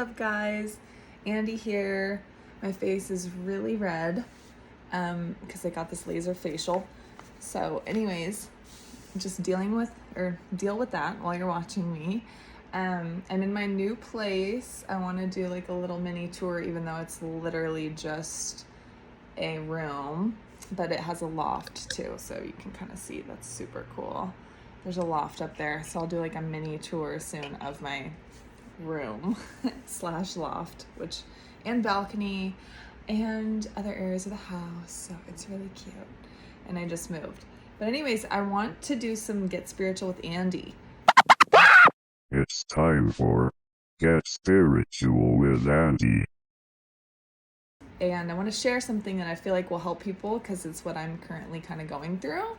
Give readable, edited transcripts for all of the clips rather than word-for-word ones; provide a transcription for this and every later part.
up, guys? Andy here. My face is really red because I got this laser facial. So anyways, just deal with that while you're watching me. I'm in my new place. I want to do like a little mini tour, even though it's literally just a room, but it has a loft too, so you can kind of see. That's super cool. There's a loft up there, so I'll do like a mini tour soon of my room slash loft, and balcony and other areas of the house. So it's really cute. And I just moved. But anyways, I want to do some Get Spiritual with Andy. It's time for Get Spiritual with Andy. And I want to share something that I feel like will help people because it's what I'm currently kind of going through.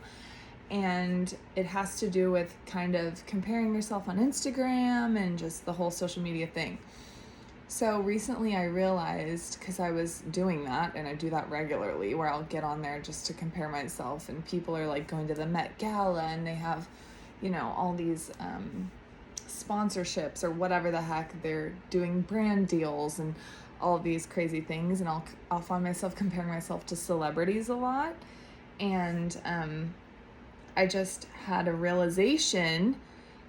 And it has to do with kind of comparing yourself on Instagram and just the whole social media thing. So recently I realized, because I was doing that, and I do that regularly, where I'll get on there just to compare myself, and people are like going to the Met Gala and they have, all these sponsorships or whatever the heck, they're doing brand deals and all these crazy things, and I'll find myself comparing myself to celebrities a lot. And I just had a realization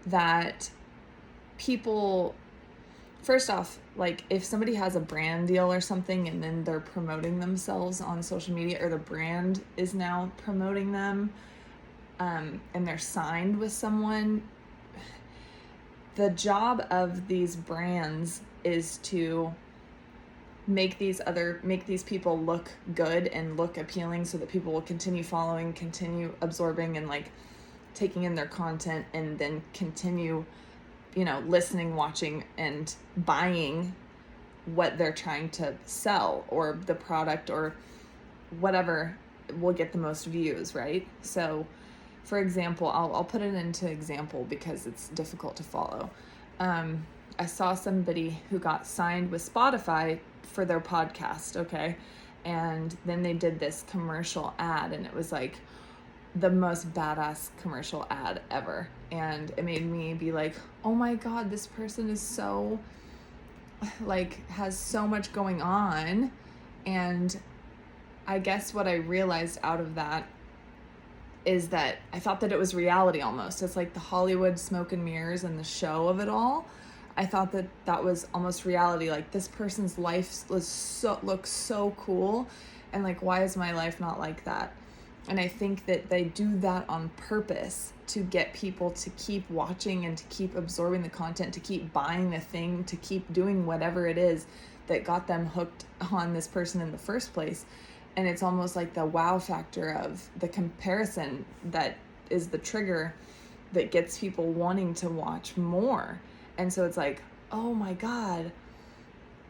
that people, first off, like if somebody has a brand deal or something and then they're promoting themselves on social media, or the brand is now promoting them, and they're signed with someone, the job of these brands is to make these people look good and look appealing so that people will continue following, continue absorbing, and like taking in their content, and then continue, listening, watching, and buying what they're trying to sell, or the product, or whatever will get the most views, right? So for example, I'll put it into example because it's difficult to follow. I saw somebody who got signed with Spotify for their podcast, okay? And then they did this commercial ad, and it was like the most badass commercial ad ever. And it made me be like, oh my God, this person is so, has so much going on. And I guess what I realized out of that is that I thought that it was reality almost. It's like the Hollywood smoke and mirrors and the show of it all. I thought that that was almost reality. Like, this person's life looks so cool, and like, why is my life not like that? And I think that they do that on purpose to get people to keep watching and to keep absorbing the content, to keep buying the thing, to keep doing whatever it is that got them hooked on this person in the first place. And it's almost like the wow factor of the comparison that is the trigger that gets people wanting to watch more. And so it's like, oh my God,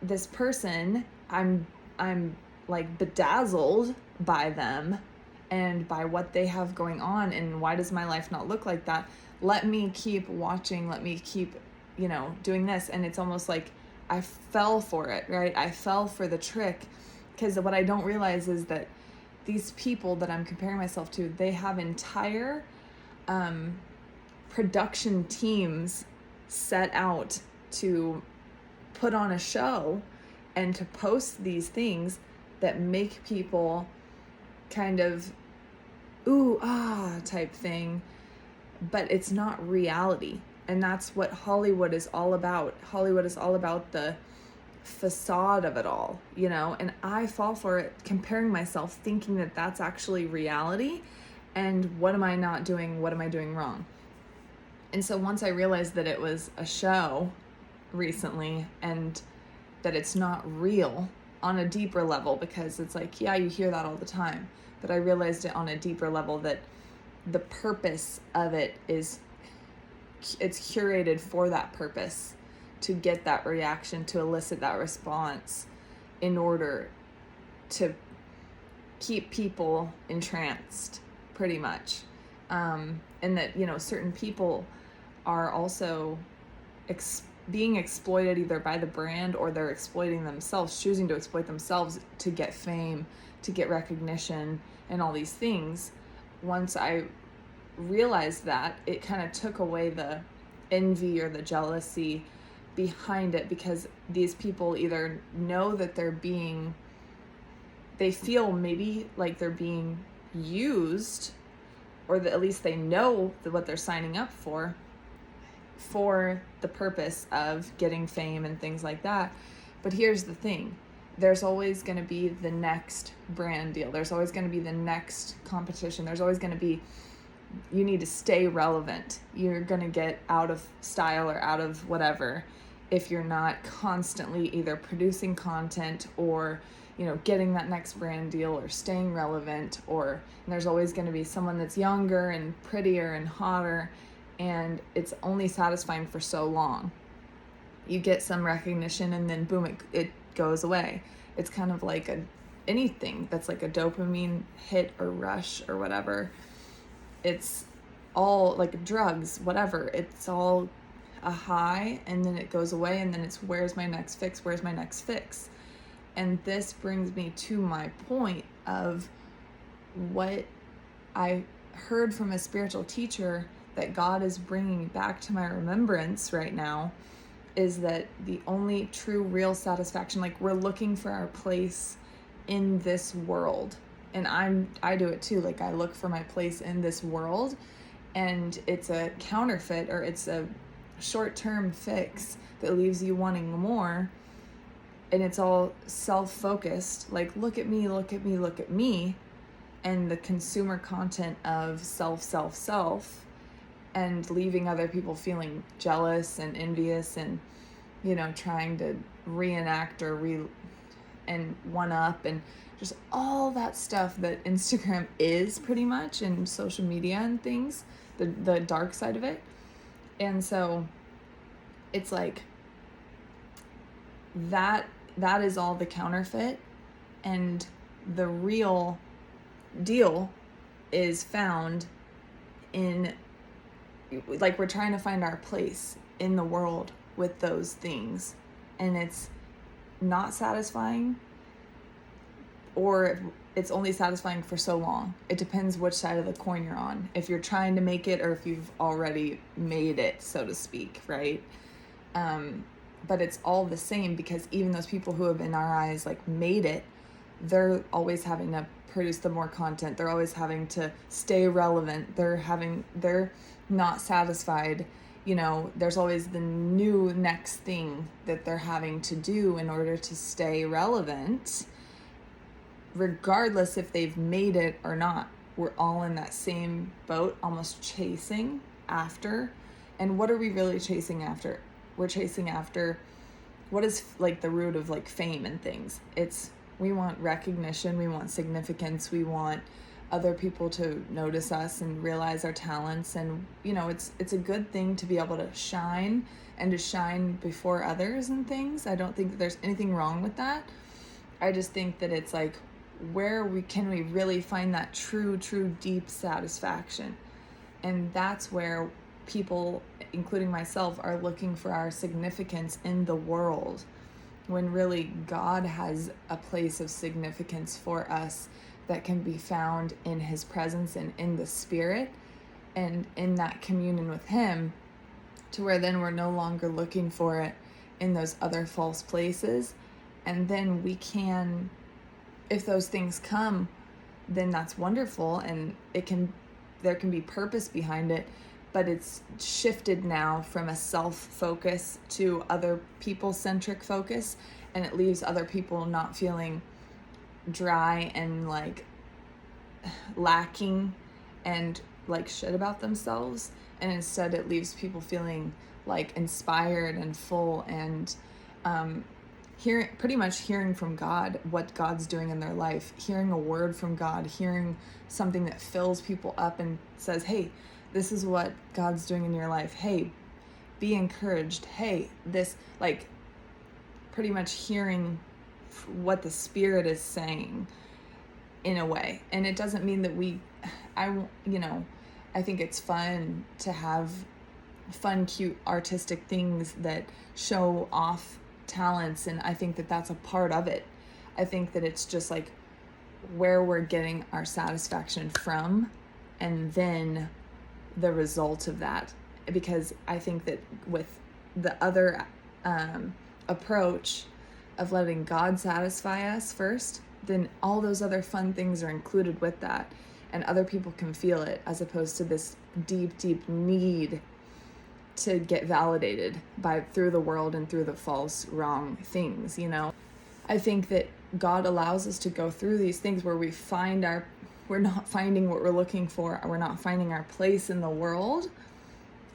this person, I'm like bedazzled by them and by what they have going on, and why does my life not look like that? Let me keep watching, let me keep, doing this. And it's almost like I fell for it, right? I fell for the trick, because what I don't realize is that these people that I'm comparing myself to, they have entire production teams set out to put on a show and to post these things that make people kind of ooh ah type thing, but it's not reality. And that's what Hollywood is all about. Hollywood is all about the facade of it all, and I fall for it, comparing myself, thinking that that's actually reality. And what am I not doing? What am I doing wrong? And so once I realized that it was a show recently, and that it's not real on a deeper level, because it's like, yeah, you hear that all the time, but I realized it on a deeper level, that the purpose of it is, it's curated for that purpose, to get that reaction, to elicit that response, in order to keep people entranced, pretty much. And that, certain people are also being exploited either by the brand, or they're exploiting themselves, choosing to exploit themselves to get fame, to get recognition, and all these things. Once I realized that, it kind of took away the envy or the jealousy behind it, because these people either know that they feel maybe like they're being used, or that at least they know that what they're signing up for the purpose of getting fame and things like that. But here's the thing. There's always going to be the next brand deal. There's always going to be the next competition. There's always going to be, you need to stay relevant. You're going to get out of style or out of whatever if you're not constantly either producing content or, getting that next brand deal or staying relevant. And there's always going to be someone that's younger and prettier and hotter, and it's only satisfying for so long. You get some recognition and then boom, it goes away. It's kind of like anything that's like a dopamine hit or rush or whatever. It's all like drugs, whatever. It's all a high, and then it goes away, and then it's where's my next fix? And this brings me to my point of what I heard from a spiritual teacher that God is bringing back to my remembrance right now, is that the only true real satisfaction, like we're looking for our place in this world. And I do it too. Like I look for my place in this world, and it's a counterfeit, or it's a short-term fix that leaves you wanting more. And it's all self-focused, like look at me, and the consumer content of self, and leaving other people feeling jealous and envious, and trying to reenact and one up, and just all that stuff that Instagram is pretty much, and social media and things, the dark side of it. And so it's like that is all the counterfeit, and the real deal is found in, like, we're trying to find our place in the world with those things, and it's not satisfying, or it's only satisfying for so long. It depends which side of the coin you're on, if you're trying to make it or if you've already made it, so to speak, right? But it's all the same, because even those people who have, in our eyes, like made it, they're always having to produce the more content. They're always having to stay relevant. They're not satisfied. There's always the new next thing that they're having to do in order to stay relevant, regardless if they've made it or not. We're all in that same boat, almost chasing after. And what are we really chasing after? We're chasing after what is like the root of like fame and things. We want recognition, we want significance, we want other people to notice us and realize our talents. And it's a good thing to be able to shine, and to shine before others and things. I don't think that there's anything wrong with that. I just think that it's like, where can we really find that true deep satisfaction? And that's where people, including myself, are looking for our significance in the world, when really God has a place of significance for us that can be found in his presence and in the Spirit, and in that communion with him, to where then we're no longer looking for it in those other false places. And then we can, if those things come, then that's wonderful, and there can be purpose behind it. But it's shifted now from a self-focus to other people-centric focus, and it leaves other people not feeling dry and like lacking and like shit about themselves, and instead it leaves people feeling like inspired and full, and hearing from God what God's doing in their life, hearing a word from God, hearing something that fills people up and says, hey, this is what God's doing in your life. Hey, be encouraged. Hey, this, like, pretty much hearing what the Spirit is saying in a way. And it doesn't mean that I think it's fun to have fun, cute, artistic things that show off talents. And I think that that's a part of it. I think that it's just like where we're getting our satisfaction from, and then the result of that. Because I think that with the other approach of letting God satisfy us first, then all those other fun things are included with that, and other people can feel it, as opposed to this deep, deep need to get validated through the world and through the false, wrong things, you know? I think that God allows us to go through these things where we're not finding what we're looking for, we're not finding our place in the world,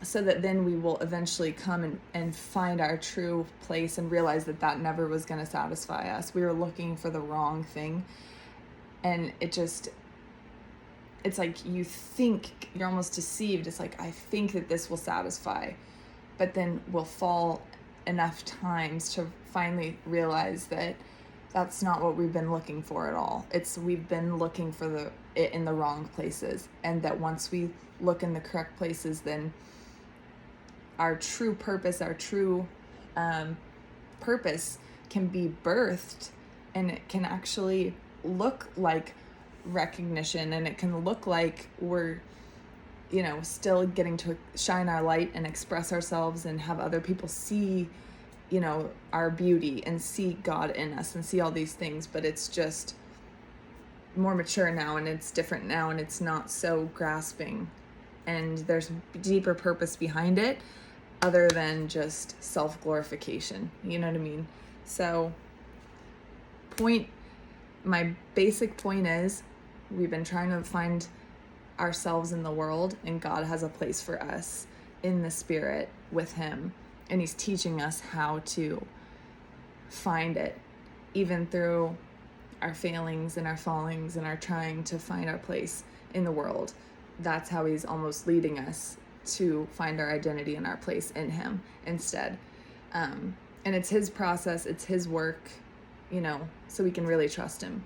so that then we will eventually come and find our true place and realize that never was going to satisfy us. We were looking for the wrong thing. And it's like you think, you're almost deceived. It's like, I think that this will satisfy, but then we'll fall enough times to finally realize that that's not what we've been looking for at all. We've been looking for it in the wrong places, and that once we look in the correct places, then our true purpose, purpose can be birthed, and it can actually look like recognition, and it can look like we're, still getting to shine our light and express ourselves and have other people see, our beauty and see God in us and see all these things. But it's just more mature now, and it's different now, and it's not so grasping, and there's deeper purpose behind it other than just self-glorification. You know what I mean? So my basic point is, we've been trying to find ourselves in the world, and God has a place for us in the spirit with him, and he's teaching us how to find it, even through our failings and our fallings and our trying to find our place in the world. That's how he's almost leading us to find our identity and our place in him instead. And it's his process, it's his work, so we can really trust him.